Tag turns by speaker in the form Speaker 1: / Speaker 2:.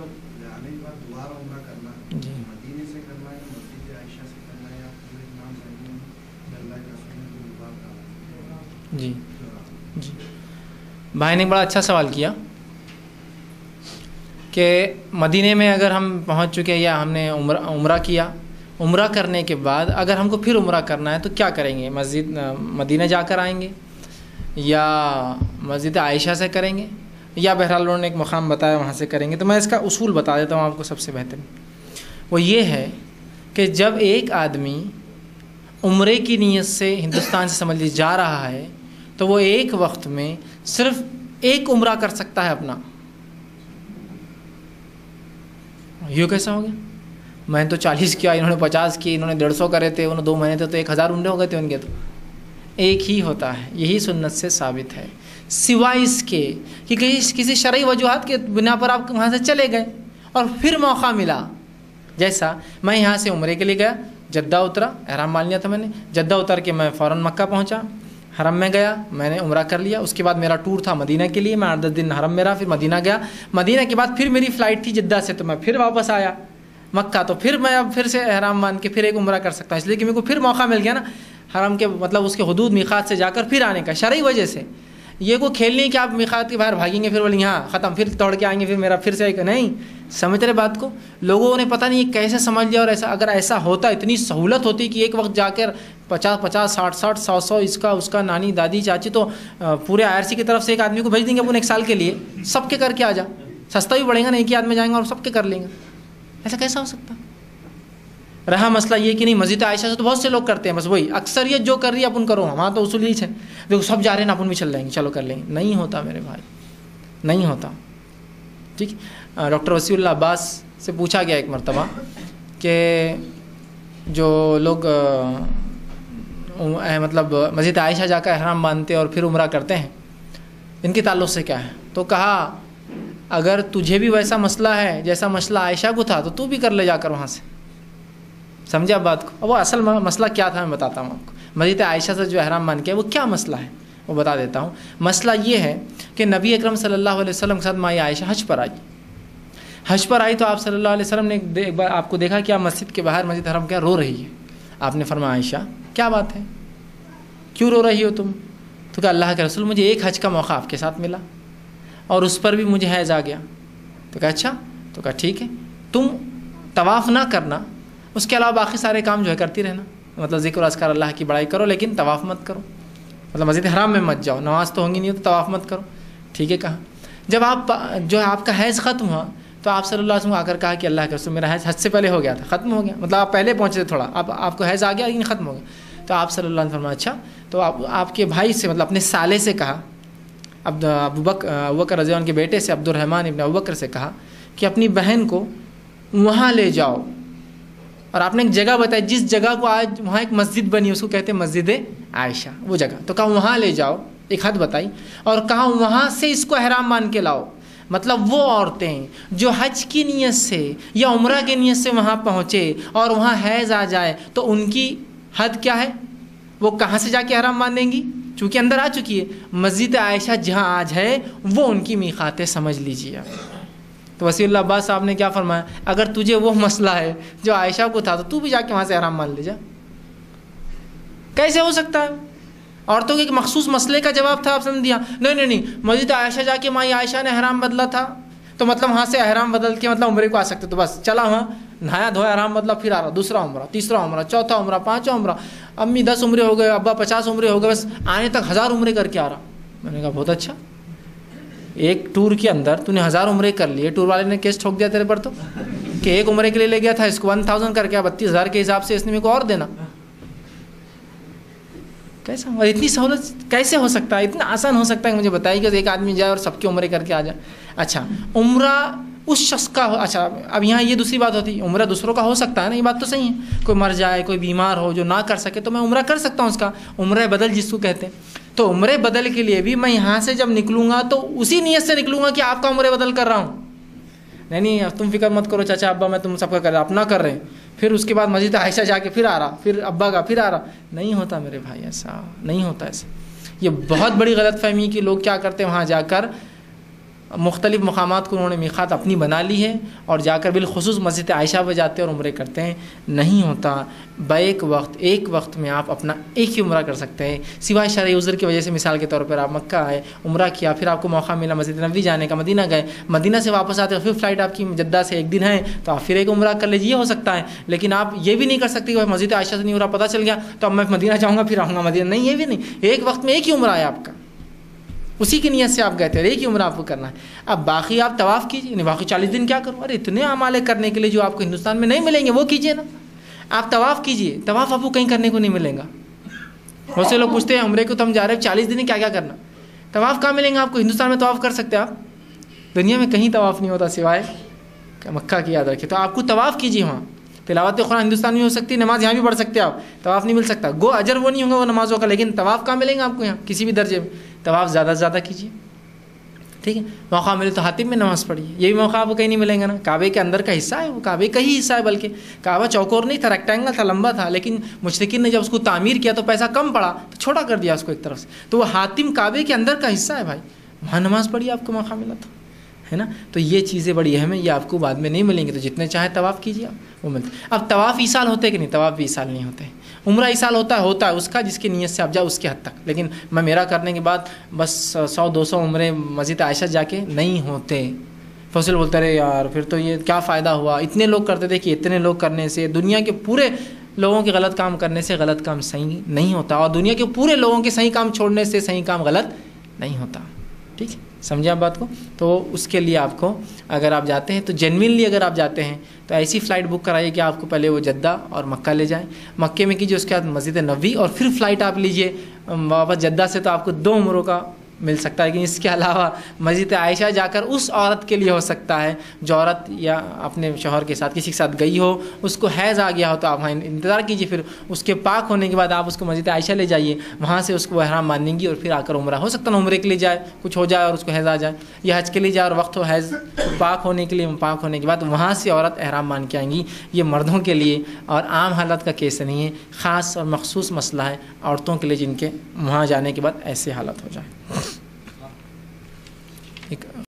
Speaker 1: جو جانے کے بعد دوبارہ عمرہ کرنا
Speaker 2: جی
Speaker 1: مدینے سے کرنا ہے مسجد عائشہ سے کرنا ہے یا پورے امام صاحب نے اللہ کے رسول نے جو بات کہا؟
Speaker 2: جی جی بھائی نے بڑا اچھا سوال کیا کہ مدینے میں اگر ہم پہنچ چکے یا ہم نے عمرہ کیا، عمرہ کرنے کے بعد اگر ہم کو پھر عمرہ کرنا ہے تو کیا کریں گے؟ مسجد مدینہ جا کر آئیں گے یا مسجد عائشہ سے کریں گے یا بہرحال انہوں نے ایک مقام بتایا وہاں سے کریں گے؟ تو میں اس کا اصول بتا دیتا ہوں آپ کو. سب سے بہترین وہ یہ ہے کہ جب ایک آدمی عمرے کی نیت سے ہندوستان سے سمجھ لیجیے جا رہا ہے تو وہ ایک وقت میں صرف ایک عمرہ کر سکتا ہے اپنا. یہ کیسا ہو گیا؟ میں نے تو 40 کیا، انہوں نے 50 کی، انہوں نے 150 کرے تھے، انہوں نے 2 مہینے تھے تو 1000 عمرے ہو گئے تھے ان کے. تو ایک ہی ہوتا ہے، یہی سنت سے ثابت ہے، سوائے اس کے کہ کسی شرعی وجوہات کے بنا پر آپ وہاں سے چلے گئے اور پھر موقع ملا. جیسا میں یہاں سے عمرے کے لیے گیا، جدہ اترا، احرام مان لیا تھا میں نے، جدہ اتر کے میں فوراً مکہ پہنچا، حرم میں گیا، میں نے عمرہ کر لیا. اس کے بعد میرا ٹور تھا مدینہ کے لیے، میں 8-10 دن حرم میں رہا، پھر مدینہ گیا. مدینہ کے بعد پھر میری فلائٹ تھی جدہ سے تو میں پھر واپس آیا مکہ. تو پھر میں اب پھر سے احرام مان کے پھر ایک عمرہ کر سکتا ہوں، اس لیے کہ میرے کو پھر موقع مل گیا نا حرم کے مطلب اس کے حدود میقات سے جا کر پھر آنے کا شرعی وجہ سے. یہ کوئی کھیل نہیں کہ آپ میقات کے باہر بھاگیں گے پھر بولیں یہاں ختم، پھر دوڑ کے آئیں گے پھر میرا پھر سے ایک نہیں. سمجھ رہے بات کو؟ لوگوں نے پتہ نہیں کیسے سمجھ لیا. اور ایسا اگر ایسا ہوتا، اتنی سہولت ہوتی کہ ایک وقت جا کر 50-50 60-60 100-100 اس کا نانی دادی چاچی تو پورے IRC کی طرف سے ایک آدمی کو بھیج دیں گے اپنے 1 سال کے لیے، سب کے کر کے آ جا، سستا بھی پڑے گا نا، ایک ہی آدمی جائیں گے اور سب کے کر لیں گے. ایسا کیسا ہو سکتا؟ رہا مسئلہ یہ کہ نہیں مسجد عائشہ سے تو بہت سے لوگ کرتے ہیں، بس وہی اکثریت جو کر رہی ہے اپن کرو. ہمارا تو اصول یہی ہے، دیکھو سب جا رہے ہیں نا اپن بھی چل جائیں گے، چلو کر لیں گے. نہیں ہوتا میرے بھائی، نہیں ہوتا. ٹھیک. ڈاکٹر وسیع اللہ عباس سے پوچھا گیا ایک مرتبہ کہ جو لوگ مطلب مسجد عائشہ جا کر احرام باندھتے اور پھر عمرہ کرتے ہیں، ان کے تعلق سے کیا ہے؟ تو کہا اگر تجھے بھی ویسا مسئلہ ہے جیسا مسئلہ عائشہ کو تھا تو تو بھی کر لے جا کر وہاں سے. سمجھے آپ بات کو؟ وہ اصل مسئلہ کیا تھا میں بتاتا ہوں آپ کو. مسجد عائشہ سے جو احرام باندھ کے وہ کیا مسئلہ ہے وہ بتا دیتا ہوں. مسئلہ یہ ہے کہ نبی اکرم صلی اللہ علیہ وسلم کے ساتھ ماں عائشہ حج پر آئی تو آپ صلی اللہ علیہ وسلم نے ایک بار آپ کو دیکھا کہ آپ مسجد کے باہر مسجد حرم کیا رو رہی ہے. آپ نے فرمایا عائشہ کیا بات ہے، کیوں رو رہی ہو تم؟ تو کہا اللہ کے رسول مجھے ایک حج کا موقع آپ کے ساتھ ملا اور اس پر بھی مجھے حیض آ گیا. تو کہا اچھا. تو کہا ٹھیک ہے تم طواف نہ کرنا، اس کے علاوہ باقی سارے کام جو ہے کرتی رہنا، مطلب ذکر و اذکار اللہ کی بڑائی کرو لیکن طواف مت کرو، مطلب مسجد حرام میں مت جاؤ، نماز تو ہوں گی نہیں تو طواف مت کرو. ٹھیک ہے کہا. جب آپ کا حیض ختم ہوا تو آپ صلی اللہ علیہ وسلم آ کر کہا کہ اللہ کے رسول میرا حیض حج سے پہلے ہو گیا تھا، ختم ہو گیا، مطلب آپ پہلے پہنچے تھے تھوڑا، اب آپ کو حیض آ گیا لیکن ختم ہو گیا. تو آپ صلی اللہ علیہ وسلم اچھا. تو آپ کے بھائی سے مطلب اپنے سالے سے کہا، ابو بکر رضی اللہ عنہ کے بیٹے سے عبد الرحمن ابن ابو بکر سے کہا کہ اپنی بہن کو وہاں لے جاؤ. اور آپ نے ایک جگہ بتائی جس جگہ کو آج وہاں ایک مسجد بنی اس کو کہتے ہیں مسجد عائشہ، وہ جگہ. تو کہا وہاں لے جاؤ، ایک حد بتائی اور کہا وہاں سے اس کو احرام مان کے لاؤ. مطلب وہ عورتیں جو حج کی نیت سے یا عمرہ کی نیت سے وہاں پہنچے اور وہاں حیض آ جائے تو ان کی حد کیا ہے؟ وہ کہاں سے جا کے احرام باندھیں گی؟ چونکہ اندر آ چکی ہے مسجد عائشہ جہاں آج ہے وہ ان کی میقاتیں سمجھ لیجیے. تو وسیع اللہ عباس صاحب نے کیا فرمایا، اگر تجھے وہ مسئلہ ہے جو عائشہ کو تھا تو بھی جا کے وہاں سے احرام مان لے جا. کیسے ہو سکتا ہے؟ عورتوں کے ایک مخصوص مسئلے کا جواب تھا، آپ سمجھ دیا نہیں مسجد عائشہ جا کے ماں عائشہ نے احرام بدلا تھا تو مطلب وہاں سے احرام بدل کے مطلب عمرے کو آ سکتے. تو بس چلا وہاں نہایا دھویا احرام بدلا پھر آ رہا، دوسرا عمرہ، تیسرا عمرہ، چوتھا عمرہ، پانچواں عمرہ، امی 10 عمرے ہو گئے، ابا 50 عمرے ہو گئے، بس آنے تک 1000 عمرے کر کے آ رہا. میں نے کہا بہت اچھا، ایک ٹور کے اندر تو نے 1000 عمرے کر لیے. ٹور والے نے کیس ٹھوک دیا تیرے پر تو کہ ایک عمرے کے لیے لے گیا تھا اس کو 1000 کر کے 32000 کے حساب سے اس نے میرے کو اور دینا. کیسا؟ اور اتنی سہولت کیسے ہو سکتا ہے؟ اتنا آسان ہو سکتا ہے؟ مجھے بتائیے کہ ایک آدمی جائے اور سب کے عمرے کر کے آ جائے. اچھا عمرہ اس شخص کا اچھا اب یہاں یہ دوسری بات ہوتی ہے، عمرہ دوسروں کا ہو سکتا ہے نا، یہ بات تو صحیح ہے. کوئی مر جائے، کوئی بیمار ہو جو نہ کر سکے تو میں عمرہ کر سکتا ہوں، اس کا عمرہ بدل جس کو کہتے ہیں. تو عمرے بدل کے لیے بھی میں یہاں سے جب نکلوں گا تو اسی نیت سے نکلوں گا کہ آپ کا عمرے بدل کر رہا ہوں. نہیں تم فکر مت کرو چاچا ابا میں تم سب کا کر رہا اپنا کر رہے ہیں، پھر اس کے بعد مسجد عائشہ جا کے پھر آ رہا، پھر ابا کا پھر آ رہا. نہیں ہوتا میرے بھائی، ایسا نہیں ہوتا. ایسا یہ بہت بڑی غلط فہمی کہ لوگ کیا کرتے ہیں وہاں جا کر مختلف مقامات کو انہوں نے میقات اپنی بنا لی ہے اور جا کر بالخصوص مسجد عائشہ پہ جاتے ہیں اور عمرے کرتے ہیں. نہیں ہوتا. بیک وقت ایک وقت میں آپ اپنا ایک ہی عمرہ کر سکتے ہیں سوائے شرعی عذر کی وجہ سے. مثال کے طور پر آپ مکہ آئے, عمرہ کیا, پھر آپ کو موقع ملا مسجد نبوی جانے کا, مدینہ گئے, مدینہ سے واپس آتے پھر فلائٹ آپ کی جدہ سے 1 دن ہے تو آپ پھر ایک عمرہ کر لیجیے, یہ ہو سکتا ہے. لیکن آپ یہ بھی نہیں کر سکتے کہ مسجد عائشہ سے نہیں عمرہ پتہ چل گیا تو اب میں مدینہ جاؤں گا پھر آؤں گا مدینہ. نہیں, یہ بھی نہیں. ایک وقت میں ایک ہی عمرہ ہے آپ کا, اسی کی نیت سے آپ گئے تھے, ایک ہی عمرہ آپ کو کرنا ہے. اب باقی آپ طواف کیجیے. نہیں باقی 40 دن کیا کروں, ارے اتنے اعمال کرنے کے لیے جو آپ کو ہندوستان میں نہیں ملیں گے وہ کیجیے نا. آپ طواف کیجیے, طواف آپ کو کہیں کرنے کو نہیں ملے گا. بہت سے لوگ پوچھتے ہیں عمرے کو تو ہم جا رہے ہیں 40 دن کیا کیا کرنا, طواف کہاں ملیں گا آپ کو. ہندوستان میں طواف کر سکتے ہیں آپ, دنیا میں کہیں طواف نہیں ہوتا سوائے مکہ کی, یاد رکھیے. تو آپ کو طواف کیجیے وہاں. تلاوت قرآن ہندوستان میں ہو سکتی ہے, نماز یہاں بھی پڑھ سکتے ہیں آپ, طواف نہیں مل سکتا. گو اجر وہ نہیں ہوگا وہ نمازوں کا, لیکن طواف کہاں ملیں گا آپ کو یہاں کسی بھی درجے میں. طواف زیادہ سے زیادہ کیجیے, ٹھیک ہے. موقع ملے تو حاتم میں نماز پڑھیے, یہ بھی موقع آپ کو کہیں نہیں ملیں گا نا. کعبے کے اندر کا حصہ ہے, وہ کعبے کا ہی حصہ ہے, بلکہ کعبہ چوکور نہیں تھا, ریکٹینگل تھا, لمبا تھا, لیکن مشرکین نے جب اس کو تعمیر کیا تو پیسہ کم پڑا تو چھوٹا کر دیا اس کو ایک طرف سے. تو وہ حاتم کعبے کے اندر کا حصہ ہے بھائی, وہاں نماز پڑھیے, آپ کو موقع ملا تو, ہے نا. تو یہ چیزیں بڑی اہم ہیں, یہ آپ کو بعد میں نہیں ملیں گی. تو جتنے چاہیں طواف کیجیے آپ, وہ ملتے. اب طواف ایصال ہوتے کہ نہیں, طواف بھی ایصال نہیں ہوتے. عمرہ ایصال ہوتا ہے اس کا جس کی نیت سے آپ جاؤ اس کے حد تک. لیکن میں میرا کرنے کے بعد بس 100-200 عمرے مسجد عائشہ جا کے نہیں ہوتے. فصل بولتا رہے یار پھر تو یہ کیا فائدہ ہوا, اتنے لوگ کرتے تھے کہ اتنے لوگ کرنے سے دنیا کے پورے لوگوں کے غلط کام کرنے سے غلط کام صحیح نہیں ہوتا, اور دنیا کے پورے لوگوں کے صحیح کام چھوڑنے سے صحیح کام غلط نہیں ہوتا. ٹھیک ہے, سمجھے آپ بات کو. تو اس کے لیے آپ کو اگر آپ جاتے ہیں تو جینوینلی اگر آپ جاتے ہیں تو ایسی فلائٹ بک کرائیے کہ آپ کو پہلے وہ جدہ اور مکہ لے جائیں. مکے میں کیجیے, اس کے بعد مسجد نبوی, اور پھر فلائٹ آپ لیجیے واپس جدہ سے, تو آپ کو 2 عمروں کا مل سکتا ہے. لیکن اس کے علاوہ مسجد عائشہ جا کر اس عورت کے لیے ہو سکتا ہے جو عورت یا اپنے شوہر کے ساتھ کسی کے ساتھ گئی ہو, اس کو حیض آ گیا ہو, تو آپ وہاں انتظار کیجیے. پھر اس کے پاک ہونے کے بعد آپ اس کو مسجد عائشہ لے جائیے, وہاں سے اس کو احرام باندھیں گی اور پھر آ کر عمرہ. ہو سکتا ہے عمرے کے لیے جائے, کچھ ہو جائے اور اس کو حیض آ جائے, یا حج کے لیے جائے اور وقت ہو حیض, پاک ہونے کے لیے, پاک ہونے کے بعد وہاں سے عورت احرام باندھ کے آئیں گی. یہ مردوں کے لیے اور عام حالت کا کیس نہیں ہے, خاص اور مخصوص مسئلہ ہے عورتوں کے لیے جن کے وہاں جانے کے بعد ایسے حالت ہو جائے.